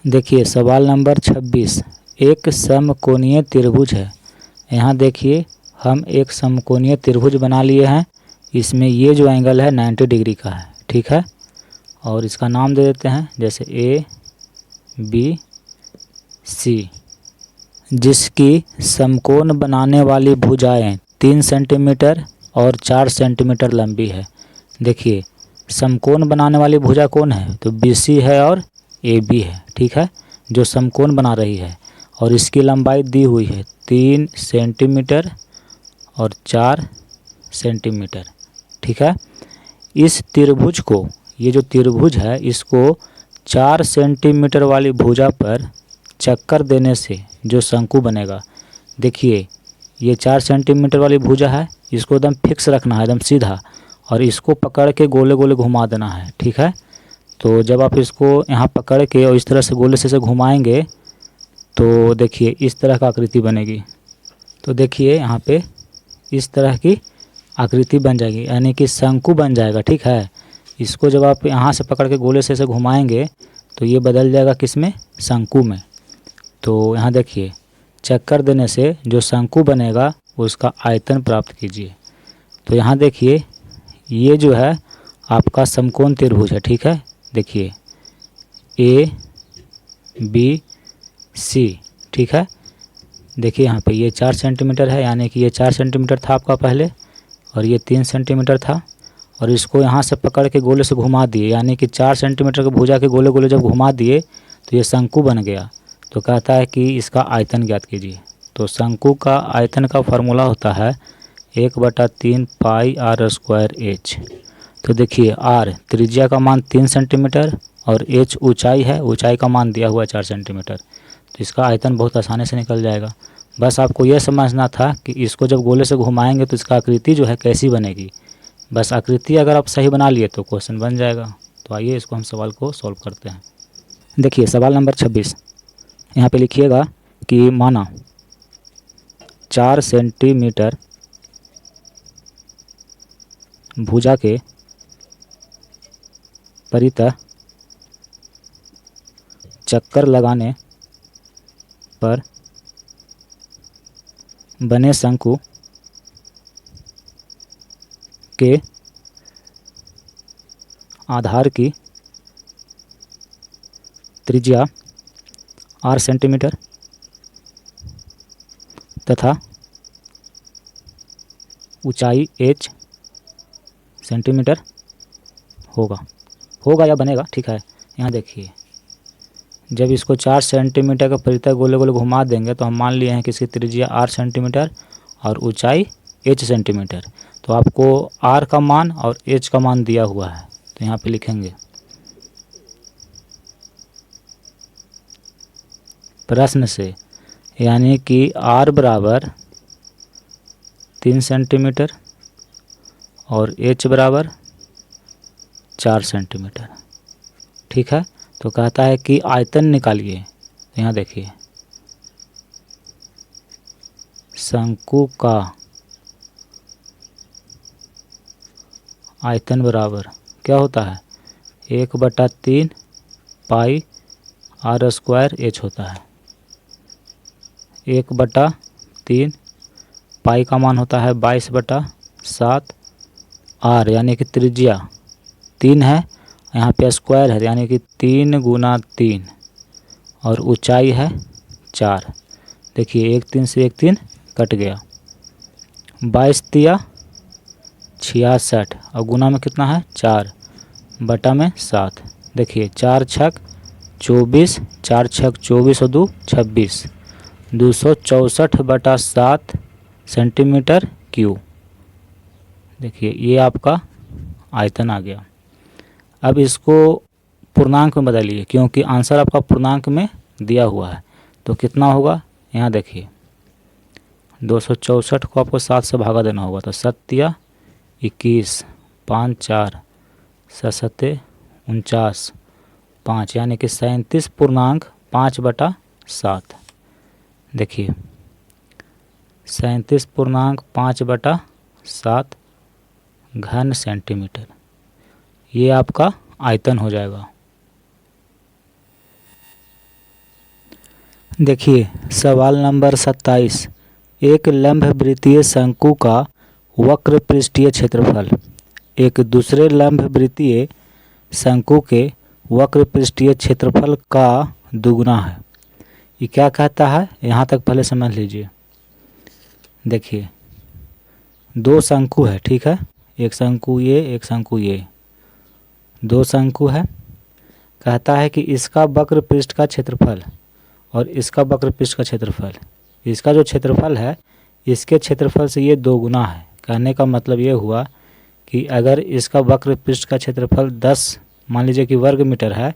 देखिए सवाल नंबर 26। एक समकोणीय त्रिभुज है। यहाँ देखिए हम एक समकोणीय त्रिभुज बना लिए हैं। इसमें ये जो एंगल है 90 डिग्री का है, ठीक है। और इसका नाम दे देते हैं जैसे ए बी सी, जिसकी समकोण बनाने वाली भुजाएं 3 सेंटीमीटर और 4 सेंटीमीटर लंबी है। देखिए समकोण बनाने वाली भुजा कौन है, तो बी सी है और ए बी है, ठीक है, जो समकोण बना रही है। और इसकी लंबाई दी हुई है 3 सेंटीमीटर और 4 सेंटीमीटर, ठीक है। इस त्रिभुज को, ये जो त्रिभुज है, इसको 4 सेंटीमीटर वाली भुजा पर चक्कर देने से जो शंकु बनेगा, देखिए ये 4 सेंटीमीटर वाली भुजा है, इसको एकदम फिक्स रखना है, एकदम सीधा, और इसको पकड़ के गोले गोले घुमा देना है, ठीक है। तो जब आप इसको यहाँ पकड़ के और इस तरह से गोले से घुमाएंगे तो देखिए इस तरह का आकृति बनेगी। तो देखिए यहाँ पे इस तरह की आकृति बन जाएगी, यानी कि शंकु बन जाएगा, ठीक है। इसको जब आप यहाँ से पकड़ के गोले से घुमाएंगे तो ये बदल जाएगा किस में, शंकु में। तो यहाँ देखिए चक्कर देने से जो शंकु बनेगा उसका आयतन प्राप्त कीजिए। तो यहाँ देखिए ये जो है आपका समकोण त्रिभुज है, ठीक है। देखिए ए बी सी, ठीक है। देखिए यहाँ पे ये 4 सेंटीमीटर है, यानी कि ये 4 सेंटीमीटर था आपका पहले, और ये 3 सेंटीमीटर था, और इसको यहाँ से पकड़ के गोले से घुमा दिए, यानी कि 4 सेंटीमीटर के भुजा के गोले गोले जब घुमा दिए तो ये शंकु बन गया। तो कहता है कि इसका आयतन ज्ञात कीजिए। तो शंकु का आयतन का फार्मूला होता है 1/3 पाई आर स्क्वायर एच। तो देखिए आर त्रिज्या का मान 3 सेंटीमीटर और एच ऊंचाई है, ऊंचाई का मान दिया हुआ 4 सेंटीमीटर। तो इसका आयतन बहुत आसानी से निकल जाएगा। बस आपको यह समझना था कि इसको जब गोले से घुमाएंगे तो इसका आकृति जो है कैसी बनेगी। बस आकृति अगर आप सही बना लिए तो क्वेश्चन बन जाएगा। तो आइए इसको हम सवाल को सॉल्व करते हैं। देखिए सवाल नंबर 26, यहाँ पे लिखिएगा कि माना 4 सेंटीमीटर भुजा के परितः चक्कर लगाने पर बने शंकु के आधार की त्रिज्या r सेंटीमीटर तथा ऊंचाई h सेंटीमीटर होगा या बनेगा, ठीक है। यहाँ देखिए जब इसको 4 सेंटीमीटर का परितः गोले गोले घुमा देंगे तो हम मान लिए हैं कि इसकी त्रिज्या r सेंटीमीटर और ऊंचाई h सेंटीमीटर। तो आपको r का मान और h का मान दिया हुआ है, तो यहाँ पे लिखेंगे प्रश्न से, यानी कि r बराबर 3 सेंटीमीटर और h बराबर 4 सेंटीमीटर, ठीक है। तो कहता है कि आयतन निकालिए। यहाँ देखिए शंकु का आयतन बराबर क्या होता है, 1/3 पाई आर स्क्वायर एच होता है। 1/3 पाई का मान होता है 22/7 आर, यानी कि त्रिज्या 3 है, यहाँ पे स्क्वायर है यानी कि 3 × 3, और ऊंचाई है 4। देखिए 1 3 से 1 3 कट गया, 22 तिया 66, और गुना में कितना है 4 बटा में 7। देखिए 4 छक 24, 4 छक 24 और 2 26, 264/7 सेंटीमीटर क्यूब। देखिए ये आपका आयतन आ गया। अब इसको पूर्णांक में बदलिए, क्योंकि आंसर आपका पूर्णांक में दिया हुआ है। तो कितना होगा, यहाँ देखिए 264 को आपको 7 से भागा देना होगा, तो 7 21, 5 4 7 49 5, यानी कि 37.5/7। देखिए 37.5/7 घन सेंटीमीटर, ये आपका आयतन हो जाएगा। देखिए सवाल नंबर 27, एक लंबवृत्तीय शंकु का वक्र पृष्ठीय क्षेत्रफल एक दूसरे लंबवृत्तीय शंकु के वक्र पृष्ठीय क्षेत्रफल का दुगुना है। ये क्या कहता है, यहाँ तक पहले समझ लीजिए। देखिए दो शंकु है, ठीक है, एक शंकु ये, एक शंकु ये, दो शंकु है। कहता है कि इसका वक्र पृष्ठ का क्षेत्रफल और इसका वक्र पृष्ठ का क्षेत्रफल, इसका जो क्षेत्रफल है इसके क्षेत्रफल से ये दो गुना है। कहने का मतलब ये हुआ कि अगर इसका वक्र पृष्ठ का क्षेत्रफल 10 मान लीजिए कि वर्ग मीटर है,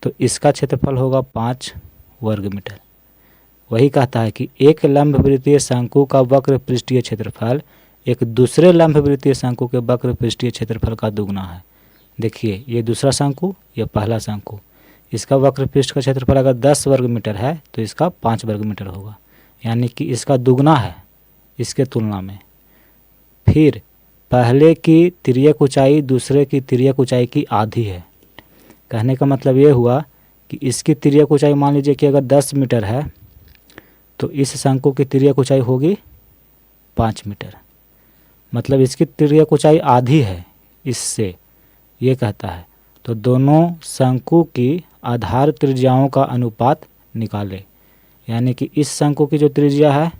तो इसका क्षेत्रफल होगा 5 वर्ग मीटर। वही कहता है कि एक लंबवृत्तीय शंकु का वक्र पृष्ठीय क्षेत्रफल एक दूसरे लंबवृत्तीय शंकु के वक्र पृष्ठीय क्षेत्रफल का दुगुना है। देखिए ये दूसरा शंकु, ये पहला शंकु, इसका वक्र पृष्ठ का क्षेत्रफल अगर 10 वर्ग मीटर है तो इसका 5 वर्ग मीटर होगा, यानी कि इसका दुगना है इसके तुलना में। फिर पहले की तिर्यक ऊंचाई दूसरे की तिर्यक ऊंचाई की आधी है। कहने का मतलब ये हुआ कि इसकी तिर्यक ऊंचाई मान लीजिए कि अगर 10 मीटर है तो इस शंकु की तिर्यक ऊंचाई होगी 5 मीटर, मतलब इसकी तिर्यक ऊंचाई आधी है इससे, ये कहता है। तो दोनों शंकु की आधार त्रिज्याओं का अनुपात निकालें, यानी कि इस शंकु की जो त्रिज्या है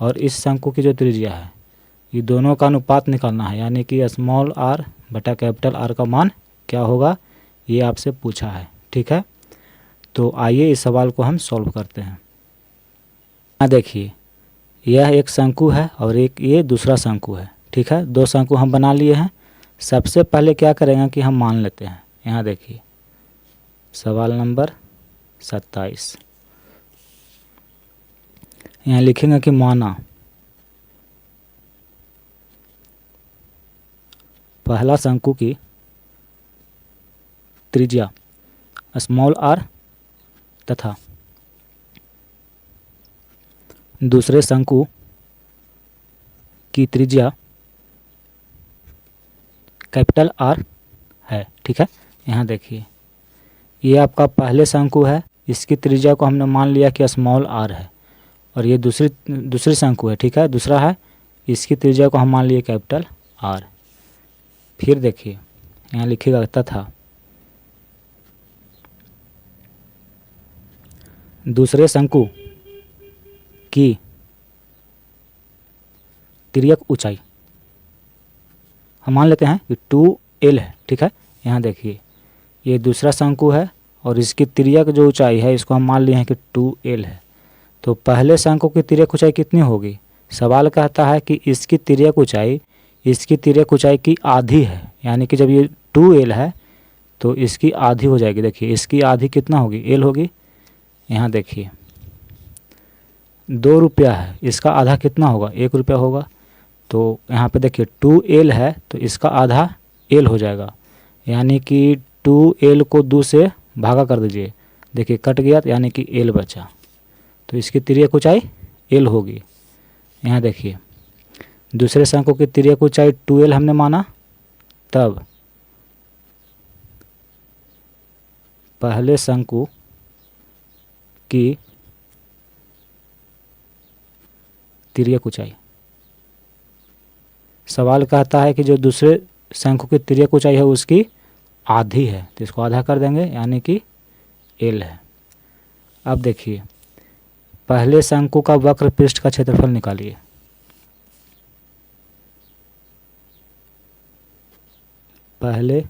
और इस शंकु की जो त्रिज्या है ये दोनों का अनुपात निकालना है, यानी कि स्मॉल आर बटा कैपिटल आर का मान क्या होगा, ये आपसे पूछा है। ठीक है, तो आइए इस सवाल को हम सॉल्व करते हैं। यहाँ देखिए यह एक शंकु है और एक ये दूसरा शंकु है। ठीक है, दो शंकु हम बना लिए हैं। सबसे पहले क्या करेंगे कि हम मान लेते हैं। यहाँ देखिए सवाल नंबर 27, यहाँ लिखेंगे कि माना पहला शंकु की त्रिज्या स्मॉल आर तथा दूसरे शंकु की त्रिज्या कैपिटल आर है। ठीक है, यहाँ देखिए ये आपका पहले शंकु है, इसकी त्रिज्या को हमने मान लिया कि स्मॉल आर है, और ये दूसरी शंकु है। ठीक है, दूसरा है, इसकी त्रिज्या को हम मान लिए कैपिटल आर। फिर देखिए यहाँ लिखिएगा तथा दूसरे शंकु की तिर्यक ऊंचाई हम मान लेते हैं कि 2l है। ठीक है, यहाँ देखिए ये दूसरा शंकु है और इसकी तिर्यक जो ऊंचाई है इसको हम मान लिए हैं कि 2l है। तो पहले शंकु की तिर्यक ऊंचाई कितनी होगी, सवाल कहता है कि इसकी तिर्यक ऊंचाई इसकी तिर्यक ऊंचाई की आधी है, यानी कि जब ये 2l है तो इसकी आधी हो जाएगी। देखिए इसकी आधी कितना होगी, l होगी। यहाँ देखिए 2 रुपया है, इसका आधा कितना होगा, 1 रुपया होगा। तो यहाँ पे देखिए 2l है तो इसका आधा l हो जाएगा, यानी कि 2l को 2 से भागा कर दीजिए, देखिए कट गया, यानी कि l बचा। तो इसकी तिर्यक ऊंचाई l होगी। यहाँ देखिए दूसरे शंकु की तिर्यक ऊंचाई 2l हमने माना, तब पहले शंकु की तिर्यक ऊंचाई, सवाल कहता है कि जो दूसरे शंकु की तिर्यक ऊंचाई है उसकी आधी है, तो इसको आधा कर देंगे, यानी कि l है। अब देखिए पहले शंकु का वक्र पृष्ठ का क्षेत्रफल निकालिए। पहले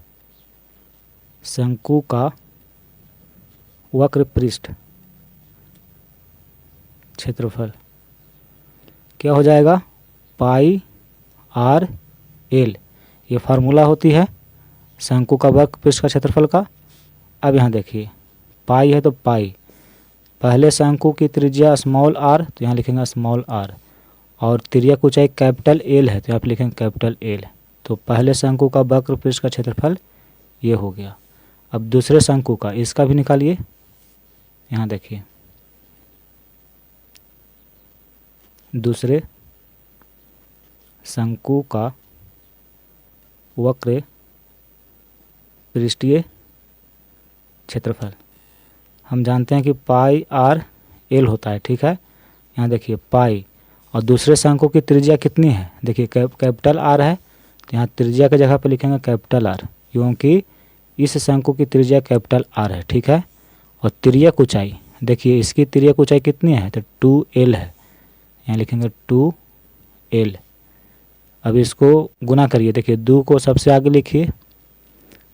शंकु का वक्र पृष्ठ क्षेत्रफल क्या हो जाएगा, पाई आर एल, ये फार्मूला होती है शंकु का वक्र पृष्ठ का क्षेत्रफल का। अब यहाँ देखिए पाई है तो पाई, पहले शंकु की त्रिज्या स्मॉल आर तो यहाँ लिखेंगे स्मॉल आर, और तिर्यक ऊंचाई कैपिटल एल है तो यहाँ पे लिखेंगे कैपिटल एल। तो पहले शंकु का वक्र पृष्ठ का क्षेत्रफल ये हो गया। अब दूसरे शंकु का, इसका भी निकालिए। यहाँ देखिए दूसरे शंकु का वक्र पृष्ठीय क्षेत्रफल हम जानते हैं कि पाई आर एल होता है, ठीक है। यहाँ देखिए पाई, और दूसरे शंकु की त्रिज्या कितनी है, देखिए कैपिटल आर है, तो यहाँ त्रिज्या की जगह पर लिखेंगे कैपिटल आर, क्योंकि इस शंकु की त्रिज्या कैपिटल आर है, ठीक है। और तिर्यक ऊंचाई, देखिए इसकी तिर्यक ऊंचाई कितनी है, तो 2l है, यहाँ लिखेंगे 2l। अब इसको गुना करिए, देखिए 2 को सबसे आगे लिखिए,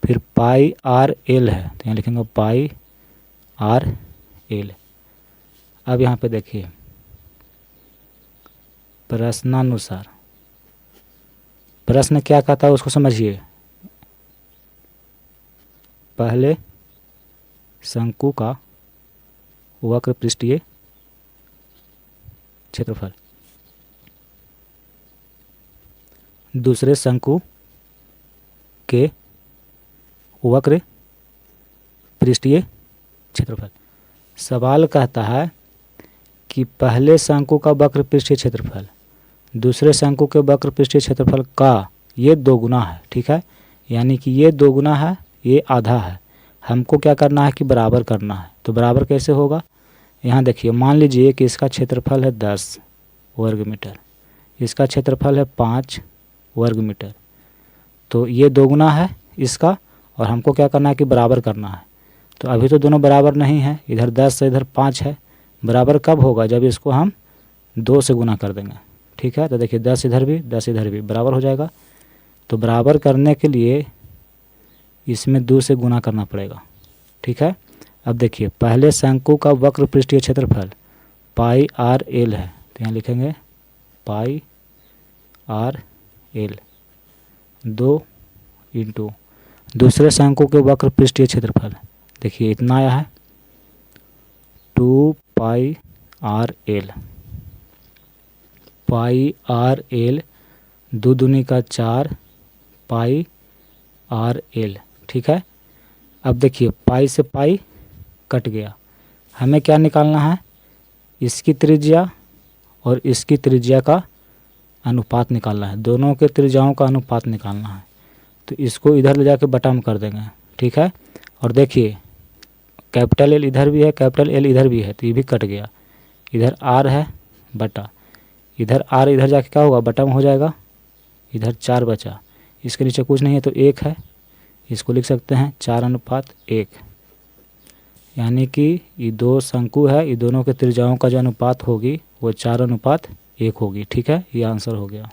फिर पाई आर एल है, तो यहाँ लिखेंगे पाई आर एल। अब यहाँ पे देखिए प्रश्नानुसार, प्रश्न क्या कहता है उसको समझिए। पहले शंकु का वक्र पृष्ठीय क्षेत्रफल, दूसरे शंकु के वक्र पृष्ठीय क्षेत्रफल। सवाल कहता है कि पहले शंकु का वक्र पृष्ठीय क्षेत्रफल दूसरे शंकु के वक्र पृष्ठीय क्षेत्रफल का ये 2 गुना है, ठीक है। यानी कि ये 2 गुना है, ये आधा है, हमको क्या करना है कि बराबर करना है। तो बराबर कैसे होगा, यहाँ देखिए मान लीजिए कि इसका क्षेत्रफल है 10 वर्ग मीटर, इसका क्षेत्रफल है 5 वर्ग मीटर, तो ये 2 गुना है इसका, और हमको क्या करना है कि बराबर करना है। तो अभी तो दोनों बराबर नहीं है, इधर 10 से इधर 5 है, बराबर कब होगा, जब इसको हम 2 से गुना कर देंगे, ठीक है। तो देखिए 10 इधर भी 10 इधर भी बराबर हो जाएगा। तो बराबर करने के लिए इसमें 2 से गुना करना पड़ेगा, ठीक है। अब देखिए पहले शंकु का वक्र पृष्ठीय क्षेत्रफल पाई आर एल है, तो यहाँ लिखेंगे पाई आर एल 2 इंटू दूसरे शंकु के वक्र पृष्ठीय क्षेत्रफल, देखिए इतना आया है 2 पाई आर एल, पाई आर एल 2 दूनी का 4 पाई आर एल, ठीक है। अब देखिए पाई से पाई कट गया, हमें क्या निकालना है, इसकी त्रिज्या और इसकी त्रिज्या का अनुपात निकालना है, दोनों के त्रिज्याओं का अनुपात निकालना है। तो इसको इधर ले जाके बटा में कर देंगे, ठीक है। और देखिए कैपिटल एल इधर भी है, कैपिटल एल इधर भी है, तो ये भी कट गया, इधर आर है बटा, इधर आर इधर जाके क्या होगा, बटा में हो जाएगा, इधर 4 बचा, इसके नीचे कुछ नहीं है तो 1 है, इसको लिख सकते हैं 4:1, यानी कि ये 2 शंकु है, ये दोनों के त्रिज्याओं का जो अनुपात होगी वो 4:1 होगी, ठीक है। ये आंसर हो गया।